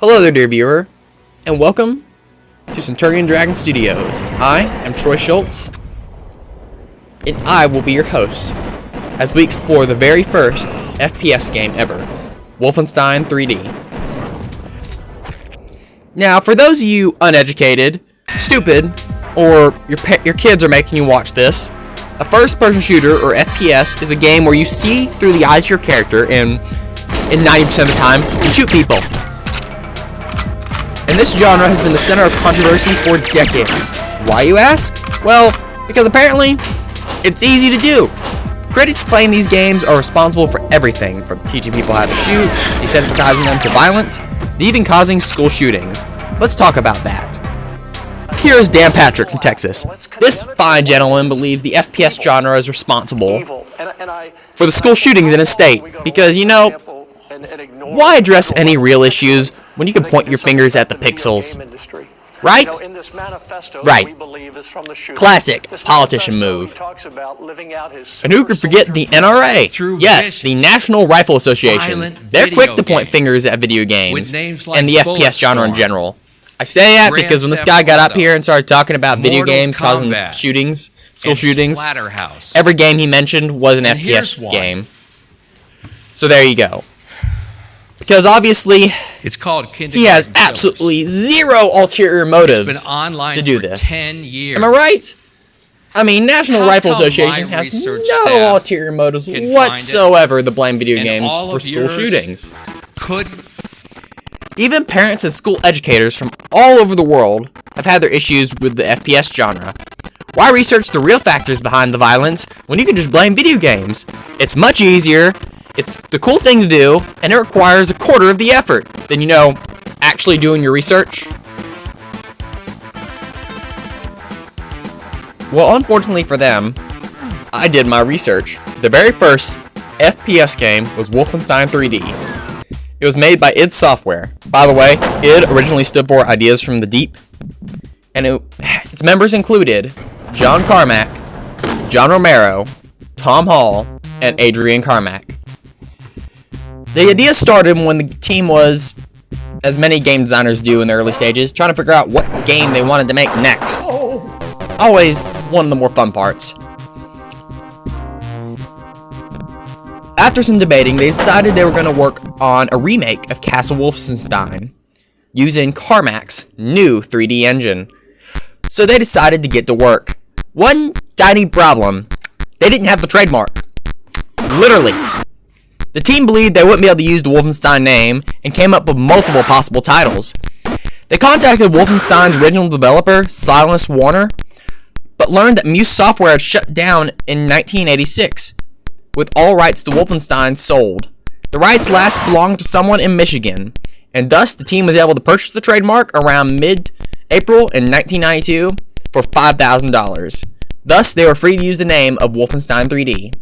Hello there, dear viewer, and welcome to Centurion Dragon Studios. I am Troy Schultz, and I will be your host as we explore the very first FPS game ever, Wolfenstein 3D. Now, for those of you uneducated, stupid, or your kids are making you watch this, a first-person shooter, or FPS, is a game where you see through the eyes of your character, and in 90% of the time, you shoot people. And this genre has been the center of controversy for decades. Why, you ask? Well, because apparently, it's easy to do. Critics claim these games are responsible for everything, from teaching people how to shoot, desensitizing them to violence, and even causing school shootings. Let's talk about that. Here is Dan Patrick from Texas. This fine gentleman believes the FPS genre is responsible for the school shootings in his state, because, you know, why address any real issues when you can point your fingers at the pixels? Right? Right. Classic politician move. And who could forget the NRA? Yes, the National Rifle Association. They're quick to point fingers at video games and the FPS genre in general. I say that because when this guy got up here and started talking about video games causing shootings, school shootings, every game he mentioned was an FPS game. So there you go. Because obviously, he has absolutely zero ulterior motives to do this. 10 years. Am I right? I mean, National Rifle Association has no ulterior motives whatsoever to blame video games for school shootings. Even parents and school educators from all over the world have had their issues with the FPS genre. Why research the real factors behind the violence when you can just blame video games? It's much easier. It's the cool thing to do, and it requires a quarter of the effort than, you know, actually doing your research. Well, unfortunately for them, I did my research. The very first FPS game was Wolfenstein 3D. It was made by id Software. By the way, id originally stood for Ideas from the Deep, and its members included John Carmack, John Romero, Tom Hall, and Adrian Carmack. The idea started when the team was, as many game designers do in the early stages, trying to figure out what game they wanted to make next. Always one of the more fun parts. After some debating, they decided they were going to work on a remake of Castle Wolfenstein using Carmack's new 3D engine. So they decided to get to work. One tiny problem: they didn't have the trademark. Literally. The team believed they wouldn't be able to use the Wolfenstein name and came up with multiple possible titles. They contacted Wolfenstein's original developer, Silas Warner, but learned that Muse Software had shut down in 1986, with all rights to Wolfenstein sold. The rights last belonged to someone in Michigan, and thus the team was able to purchase the trademark around mid-April in 1992 for $5,000. Thus, they were free to use the name of Wolfenstein 3D.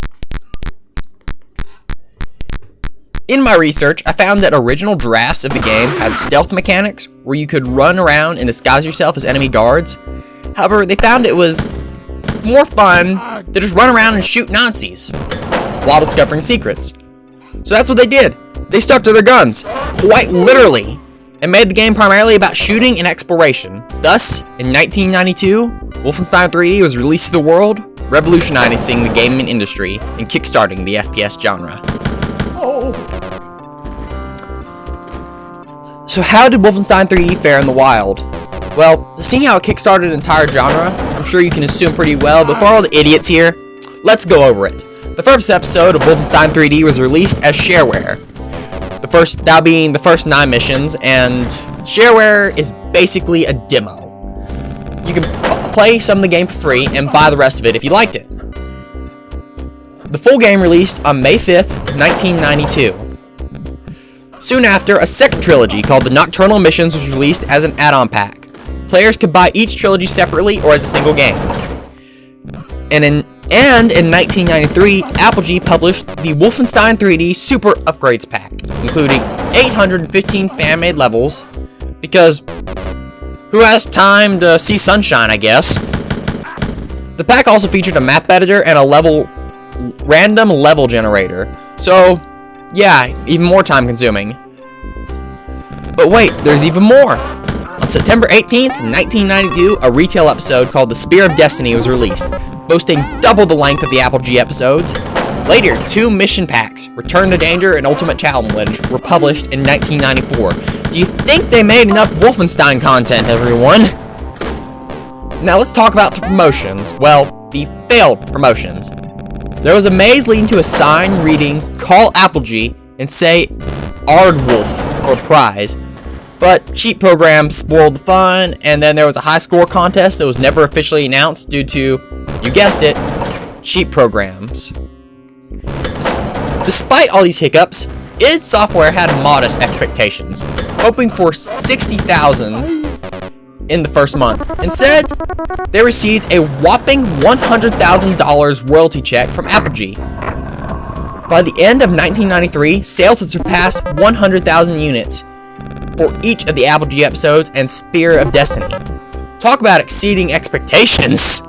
In my research, I found that original drafts of the game had stealth mechanics where you could run around and disguise yourself as enemy guards. However, they found it was more fun to just run around and shoot Nazis while discovering secrets. So that's what they did. They stuck to their guns, quite literally, and made the game primarily about shooting and exploration. Thus, in 1992, Wolfenstein 3D was released to the world, revolutionizing the gaming industry and kickstarting the FPS genre. So how did Wolfenstein 3D fare in the wild? Well, seeing how it kickstarted an entire genre, I'm sure you can assume pretty well, but for all the idiots here, let's go over it. The first episode of Wolfenstein 3D was released as shareware. That being the first 9 missions, and shareware is basically a demo. You can play some of the game for free and buy the rest of it if you liked it. The full game released on May 5th, 1992. Soon after, a second trilogy called the Nocturnal Missions was released as an add-on pack. Players could buy each trilogy separately or as a single game. And in 1993, Apogee published the Wolfenstein 3D Super Upgrades Pack, including 815 fan-made levels, because who has time to see sunshine, I guess? The pack also featured a map editor and a random level generator, so yeah, even more time consuming. But wait, there's even more! On September 18th, 1992, a retail episode called The Spear of Destiny was released, boasting double the length of the Apple G episodes. Later, 2 mission packs, Return to Danger and Ultimate Challenge, were published in 1994. Do you think they made enough Wolfenstein content, everyone? Now let's talk about the promotions. Well, the failed promotions. There was a maze leading to a sign reading, "Call Applegee and say Ardwolf for a prize." But cheat programs spoiled the fun, and then there was a high score contest that was never officially announced due to, you guessed it, cheat programs. Despite all these hiccups, id Software had modest expectations, hoping for 60,000 in the first month. Instead, they received a whopping $100,000 royalty check from Applegee. By the end of 1993, sales had surpassed 100,000 units for each of the Applegee episodes and Spear of Destiny. Talk about exceeding expectations!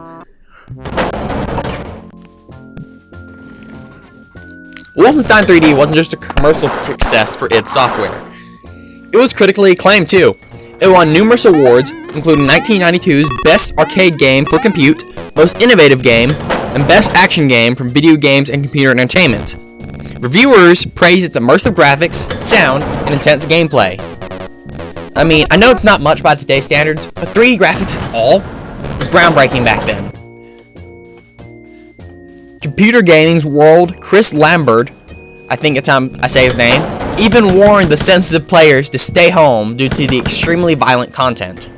Wolfenstein 3D wasn't just a commercial success for id Software. It was critically acclaimed too. It won numerous awards, including 1992's Best Arcade Game for Compute, Most Innovative Game, and Best Action Game from Video Games and Computer Entertainment. Reviewers praised its immersive graphics, sound, and intense gameplay. I mean, I know it's not much by today's standards, but 3D graphics all was groundbreaking back then. Computer Gaming's World, Chris Lambert, I think it's how I say his name, even warned the sensitive players to stay home due to the extremely violent content.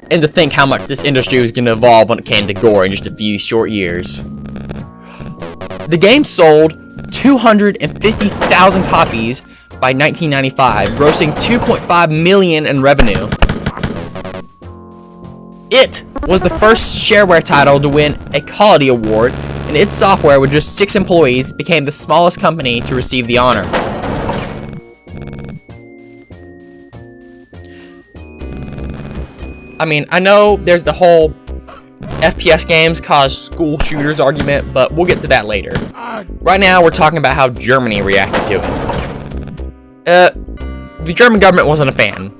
And to think how much this industry was going to evolve when it came to gore in just a few short years. The game sold 250,000 copies by 1995, grossing $2.5 million in revenue. It was the first shareware title to win a quality award, and id Software, with just 6 employees, became the smallest company to receive the honor. I mean, I know there's the whole FPS games cause school shooters argument, but we'll get to that later. Right now, we're talking about how Germany reacted to it. The German government wasn't a fan.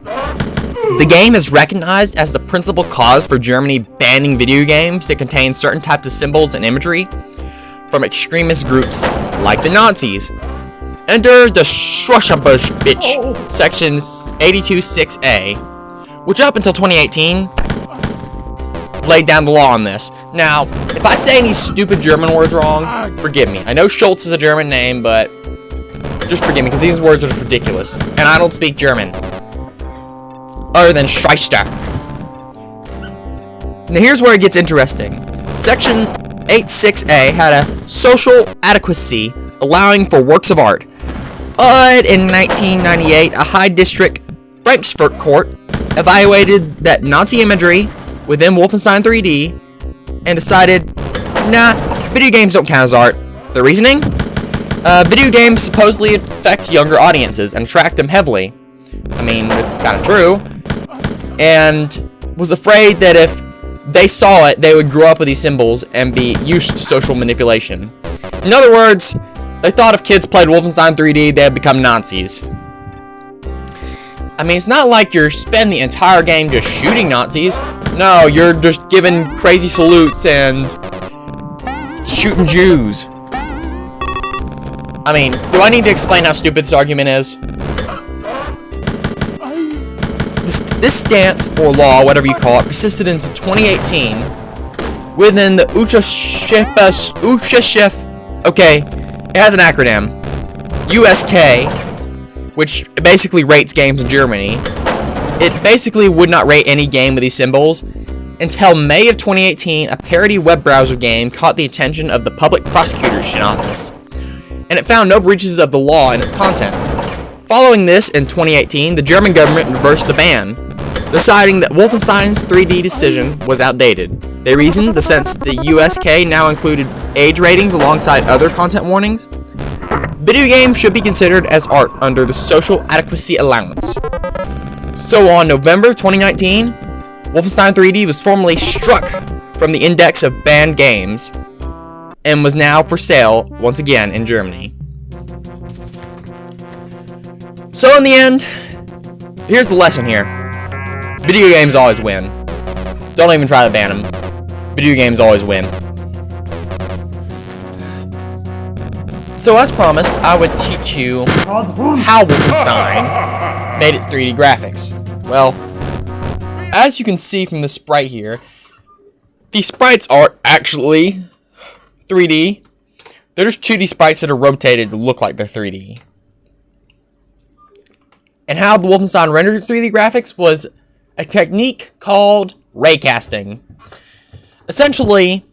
The game is recognized as the principal cause for Germany banning video games that contain certain types of symbols and imagery from extremist groups like the Nazis. Enter the Schwarzbusch Section 82.6a, which up until 2018 laid down the law on this. Now, if I say any stupid German words wrong, forgive me. I know Schultz is a German name, but just forgive me, because these words are just ridiculous. And I don't speak German other than Schweister. Now here's where it gets interesting. Section 86A had a social adequacy allowing for works of art. But in 1998, a high district Frankfurt court evaluated that Nazi imagery within Wolfenstein 3D and decided, nah, video games don't count as art. The reasoning? Video games supposedly affect younger audiences and attract them heavily. I mean, it's kind of true. And was afraid that if they saw it, they would grow up with these symbols and be used to social manipulation. In other words, they thought if kids played Wolfenstein 3D, they'd become Nazis. I mean, it's not like you're spending the entire game just shooting Nazis. No, you're just giving crazy salutes and shooting Jews. I mean, do I need to explain how stupid this argument is? This stance, or law, whatever you call it, persisted into 2018 within the okay, it has an acronym, USK, which basically rates games in Germany. It basically would not rate any game with these symbols until May of 2018, a parody web browser game caught the attention of the Public Prosecutor's Office, and it found no breaches of the law in its content. Following this, in 2018, the German government reversed the ban, deciding that Wolfenstein's 3D decision was outdated. They reasoned that since the USK now included age ratings alongside other content warnings, video games should be considered as art under the social adequacy allowance. So on November 2019, Wolfenstein 3D was formally struck from the index of banned games and was now for sale once again in Germany. So in the end, here's the lesson here. Video games always win. Don't even try to ban them. Video games always win. So as promised, I would teach you how Wolfenstein made its 3D graphics. Well, as you can see from the sprite here, these sprites are actually 3D. They're just 2D sprites that are rotated to look like they're 3D. And how the Wolfenstein rendered its 3D graphics was a technique called raycasting. Essentially,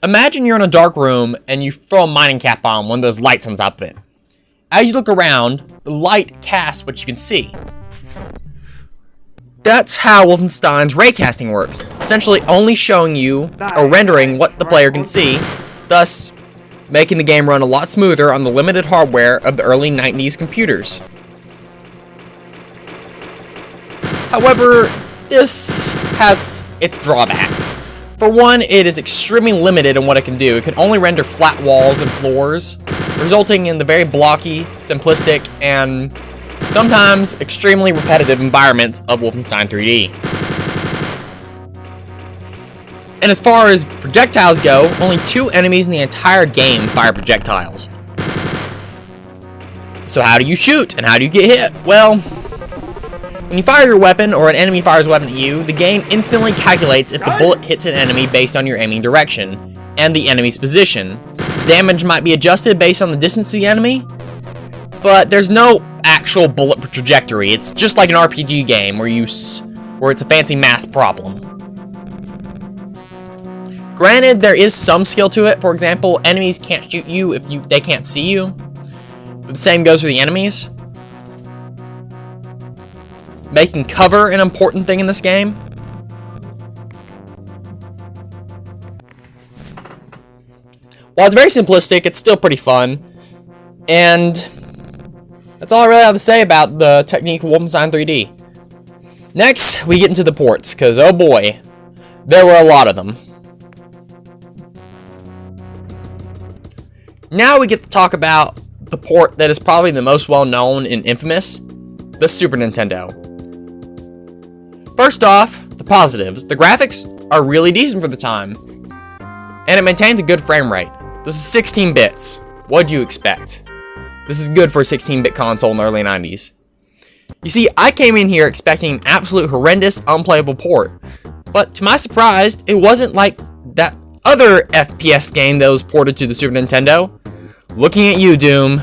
imagine you're in a dark room and you throw a mining cap on one of those lights on top of it. As you look around, the light casts what you can see. That's how Wolfenstein's raycasting works, essentially only showing you or rendering what the player can see, thus making the game run a lot smoother on the limited hardware of the early 90s computers. However, this has its drawbacks. For one, it is extremely limited in what it can do. It can only render flat walls and floors, resulting in the very blocky, simplistic, and sometimes extremely repetitive environments of Wolfenstein 3D. And as far as projectiles go, only 2 enemies in the entire game fire projectiles. So how do you shoot, and how do you get hit? Well, when you fire your weapon, or an enemy fires a weapon at you, the game instantly calculates if the bullet hits an enemy based on your aiming direction, and the enemy's position. The damage might be adjusted based on the distance to the enemy, but there's no actual bullet trajectory. It's just like an RPG game where it's a fancy math problem. Granted, there is some skill to it. For example, enemies can't shoot you if they can't see you. But the same goes for the enemies. Making cover an important thing in this game. While it's very simplistic, it's still pretty fun. And that's all I really have to say about the technique of Wolfenstein 3D. Next, we get into the ports, because oh boy, there were a lot of them. Now we get to talk about the port that is probably the most well-known and infamous, the Super Nintendo. First off, the positives. The graphics are really decent for the time, and it maintains a good frame rate. This is 16 bits. What'd you expect? This is good for a 16-bit console in the early 90s. You see, I came in here expecting an absolute horrendous, unplayable port, but to my surprise, it wasn't like that other FPS game that was ported to the Super Nintendo. Looking at you, Doom.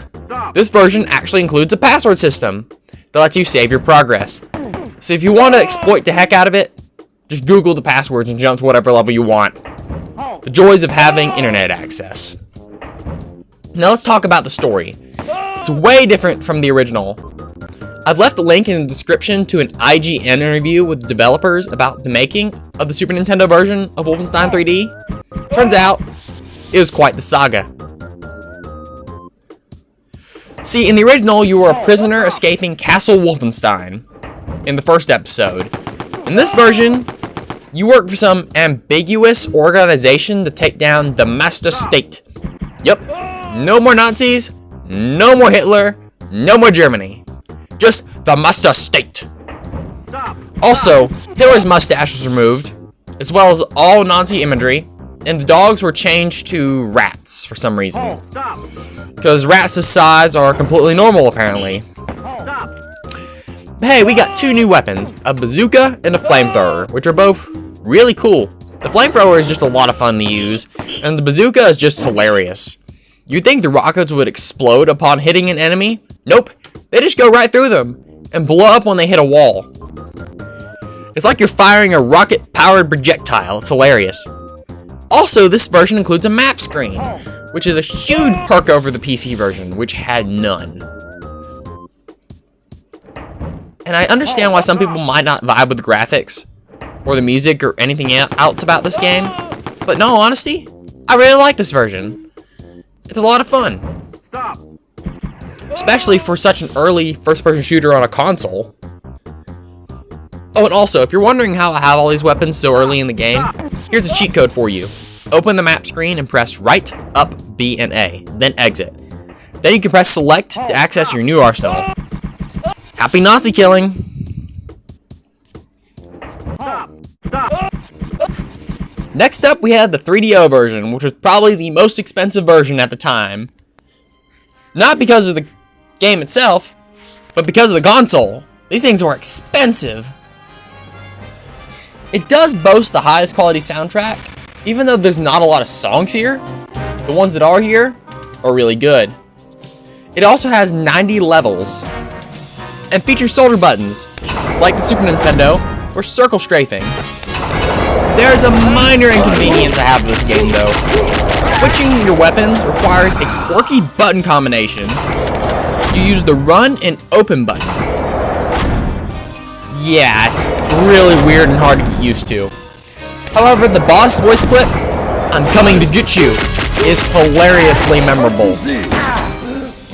This version actually includes a password system that lets you save your progress. So if you want to exploit the heck out of it, just Google the passwords and jump to whatever level you want. The joys of having internet access. Now let's talk about the story. It's way different from the original. I've left a link in the description to an IGN interview with the developers about the making of the Super Nintendo version of Wolfenstein 3D. Turns out, it was quite the saga. See, in the original, you were a prisoner escaping Castle Wolfenstein in the first episode. In this version, you work for some ambiguous organization to take down the Master State. Yep, no more Nazis, no more Hitler, no more Germany. Just the Master State. Also, Hitler's mustache was removed, as well as all Nazi imagery, and the dogs were changed to rats for some reason. Because rats this size are completely normal, apparently. But hey, we got 2 new weapons, a bazooka and a flamethrower, which are both really cool. The flamethrower is just a lot of fun to use, and the bazooka is just hilarious. You'd think the rockets would explode upon hitting an enemy? Nope, they just go right through them, and blow up when they hit a wall. It's like you're firing a rocket-powered projectile. It's hilarious. Also, this version includes a map screen, which is a huge perk over the PC version, which had none. And I understand why some people might not vibe with the graphics, or the music, or anything else about this game, but in all honesty, I really like this version. It's a lot of fun. Especially for such an early first-person shooter on a console. Oh, and also, if you're wondering how I have all these weapons so early in the game, here's a cheat code for you. Open the map screen and press right, up, B, and A, then exit. Then you can press select to access your new arsenal. Happy Nazi killing. Next up, we had the 3DO version, which was probably the most expensive version at the time. Not because of the game itself, but because of the console. These things were expensive. It does boast the highest quality soundtrack, even though there's not a lot of songs here. The ones that are here are really good. It also has 90 levels, and features shoulder buttons, just like the Super Nintendo, for circle strafing. There's a minor inconvenience I have with this game though. Switching your weapons requires a quirky button combination. You use the run and open button. Yeah, it's really weird and hard to get used to. However, the boss voice clip, "I'm coming to get you," is hilariously memorable.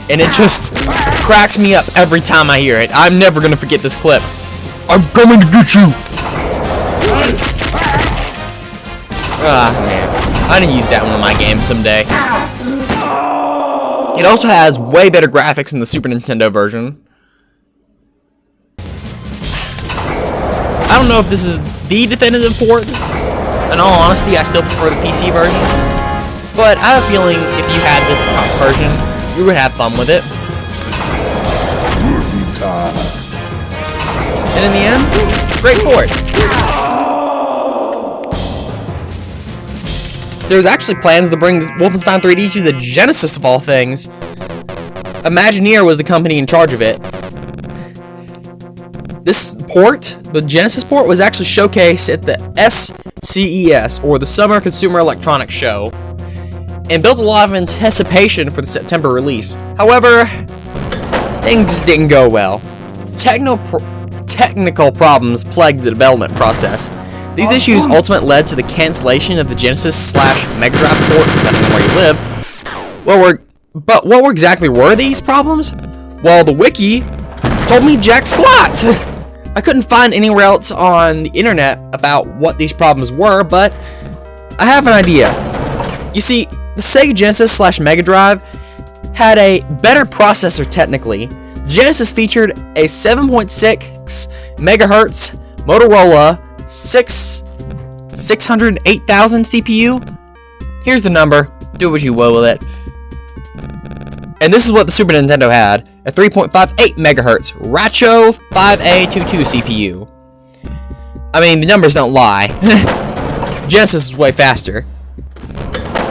And it just cracks me up every time I hear it. I'm never gonna forget this clip. "I'm coming to get you." Ah, man. I need to use that in one of my games someday. It also has way better graphics than the Super Nintendo version. I don't know if this is the definitive port. In all honesty, I still prefer the PC version. But I have a feeling if you had this top version, you would have fun with it. And in the end, great port. There's actually plans to bring Wolfenstein 3D to the Genesis of all things. Imagineer was the company in charge of it. This port, the Genesis port, was actually showcased at the SCES, or the Summer Consumer Electronics Show, and built a lot of anticipation for the September release. However, things didn't go well. Technical problems plagued the development process. These issues ultimately led to the cancellation of the Genesis/Mega Drive port, depending on where you live. But what exactly were these problems? Well, the wiki told me jack squat! I couldn't find anywhere else on the internet about what these problems were, but I have an idea. You see, the Sega Genesis/Mega Drive had a better processor technically. Genesis featured a 7.6 megahertz Motorola 608,000 CPU. Here's the number. Do what you will with it. And this is what the Super Nintendo had. A 3.58 megahertz Racho 5A22 CPU. I mean, the numbers don't lie. Genesis is way faster.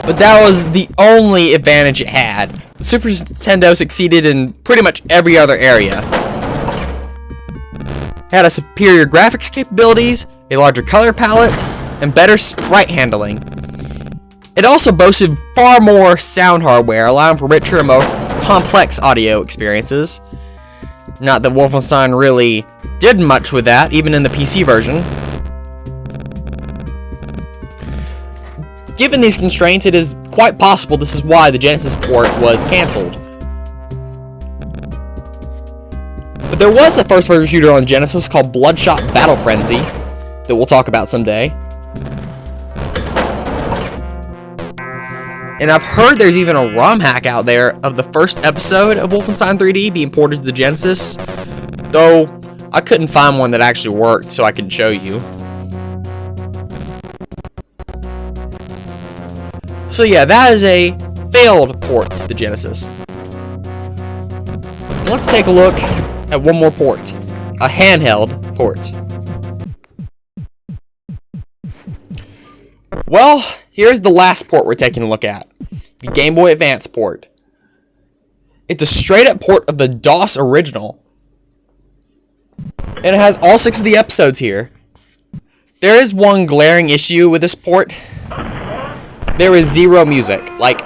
But that was the only advantage it had. The Super Nintendo succeeded in pretty much every other area. It had a superior graphics capabilities, a larger color palette, and better sprite handling. It also boasted far more sound hardware, allowing for richer and more complex audio experiences. Not that Wolfenstein really did much with that, even in the PC version. Given these constraints, it is quite possible this is why the Genesis port was cancelled. But there was a first-person shooter on Genesis called Bloodshot Battle Frenzy that we'll talk about someday. And I've heard there's even a ROM hack out there of the first episode of Wolfenstein 3D being ported to the Genesis, though I couldn't find one that actually worked so I could show you. So yeah, that is a failed port to the Genesis. Let's take a look at one more port, a handheld port. Well, here's the last port we're taking a look at, the Game Boy Advance port. It's a straight-up port of the DOS original, and it has all 6 of the episodes here. There is one glaring issue with this port. There is zero music, like,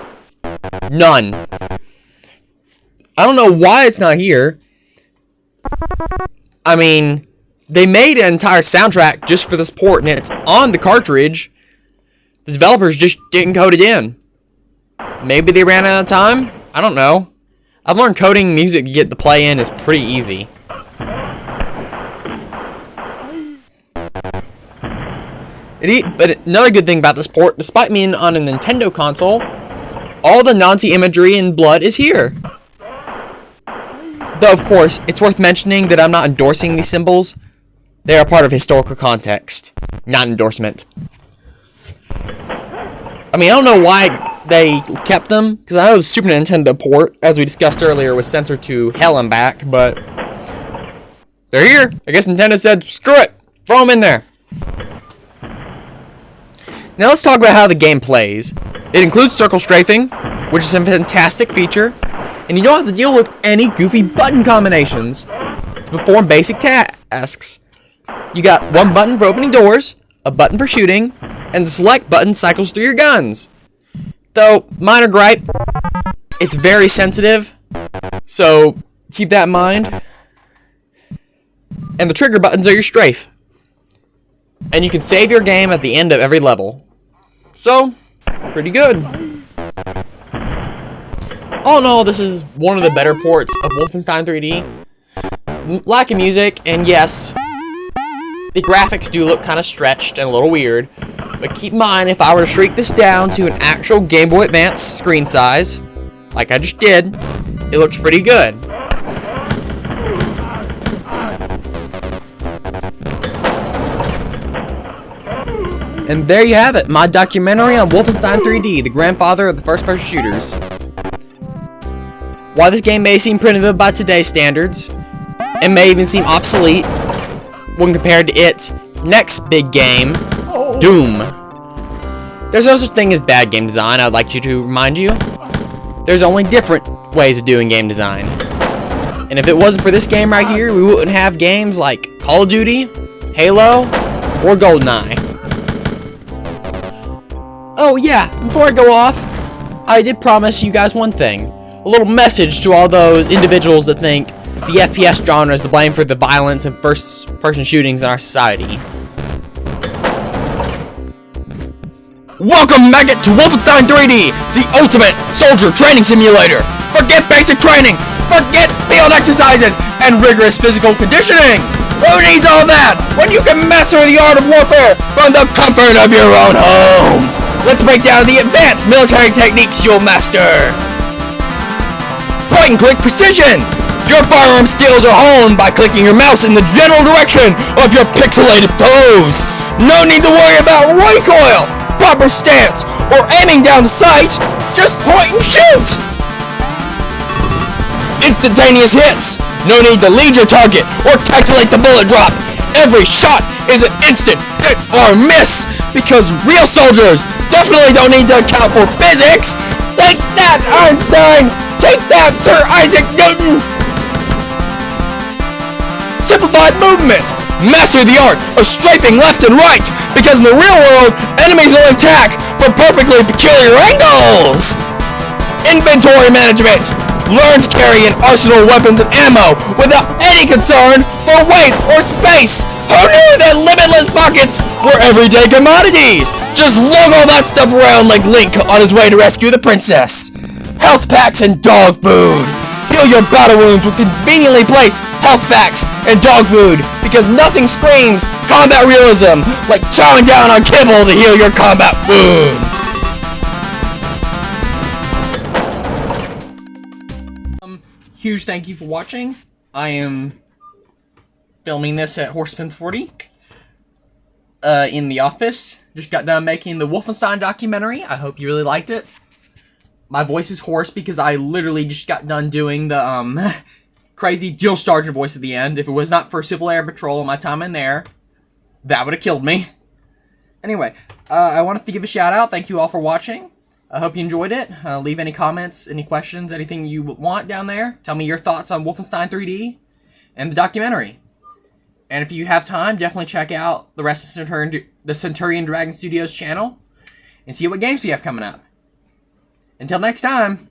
none. I don't know why it's not here. I mean, they made an entire soundtrack just for this port, and it's on the cartridge. The developers just didn't code it in. Maybe they ran out of time? I don't know. I've learned coding music to get the play in is pretty easy. But another good thing about this port, despite being on a Nintendo console, all the Nazi imagery and blood is here. Though, of course, it's worth mentioning that I'm not endorsing these symbols. They are part of historical context, not endorsement. I mean, I don't know why they kept them, because I know the Super Nintendo port, as we discussed earlier, was censored to hell and back, but they're here. I guess Nintendo said, screw it, throw them in there. Now let's talk about how the game plays. It includes circle strafing, which is a fantastic feature, and you don't have to deal with any goofy button combinations to perform basic tasks. You got one button for opening doors, a button for shooting, and the select button cycles through your guns. Though, minor gripe, it's very sensitive, so keep that in mind. And the trigger buttons are your strafe. And you can save your game at the end of every level. So, pretty good. All in all, this is one of the better ports of Wolfenstein 3D. Lacking music, and yes, the graphics do look kind of stretched and a little weird, but keep in mind, if I were to shrink this down to an actual Game Boy Advance screen size, like I just did, it looks pretty good. And there you have it, my documentary on Wolfenstein 3D, the grandfather of the first-person shooters. While this game may seem primitive by today's standards, and may even seem obsolete when compared to its next big game, Doom. There's no such thing as bad game design, I'd like to remind you. There's only different ways of doing game design. And if it wasn't for this game right here, we wouldn't have games like Call of Duty, Halo, or GoldenEye. Oh yeah, before I go off, I did promise you guys one thing. A little message to all those individuals that think the FPS genre is to blame for the violence and first-person shootings in our society. Welcome, maggot, to Wolfenstein 3D, the ultimate soldier training simulator. Forget basic training, forget field exercises, and rigorous physical conditioning. Who needs all that when you can master the art of warfare from the comfort of your own home? Let's break down the advanced military techniques you'll master. Point-and-click precision. Your firearm skills are honed by clicking your mouse in the general direction of your pixelated foes. No need to worry about recoil, proper stance, or aiming down the sights. Just point and shoot. Instantaneous hits. No need to lead your target or calculate the bullet drop. Every shot is an instant hit or miss, because real soldiers definitely don't need to account for physics. Take that, Einstein! Take that, Sir Isaac Newton! Simplified movement! Master the art of strafing left and right, because in the real world, enemies will attack from perfectly peculiar angles! Inventory management! Learn to carry an arsenal of weapons and ammo without any concern for weight or space! Who knew that limitless pockets were everyday commodities? Just lug all that stuff around like Link on his way to rescue the princess. Health packs and dog food. Heal your battle wounds with conveniently placed health packs and dog food, because nothing screams combat realism like chowing down on kibble to heal your combat wounds. Huge thank you for watching. I am filming this at Horsepins 40 in the office. Just got done making the Wolfenstein documentary. I hope you really liked it. My voice is hoarse because I literally just got done doing the crazy drill sergeant voice at the end. If it was not for Civil Air Patrol and my time in there, that would have killed me. Anyway, I wanted to give a shout out. Thank you all for watching. I hope you enjoyed it. Leave any comments, any questions, anything you want down there. Tell me your thoughts on Wolfenstein 3D and the documentary. And if you have time, definitely check out the rest of the Centurion Dragon Studios channel and see what games we have coming up. Until next time.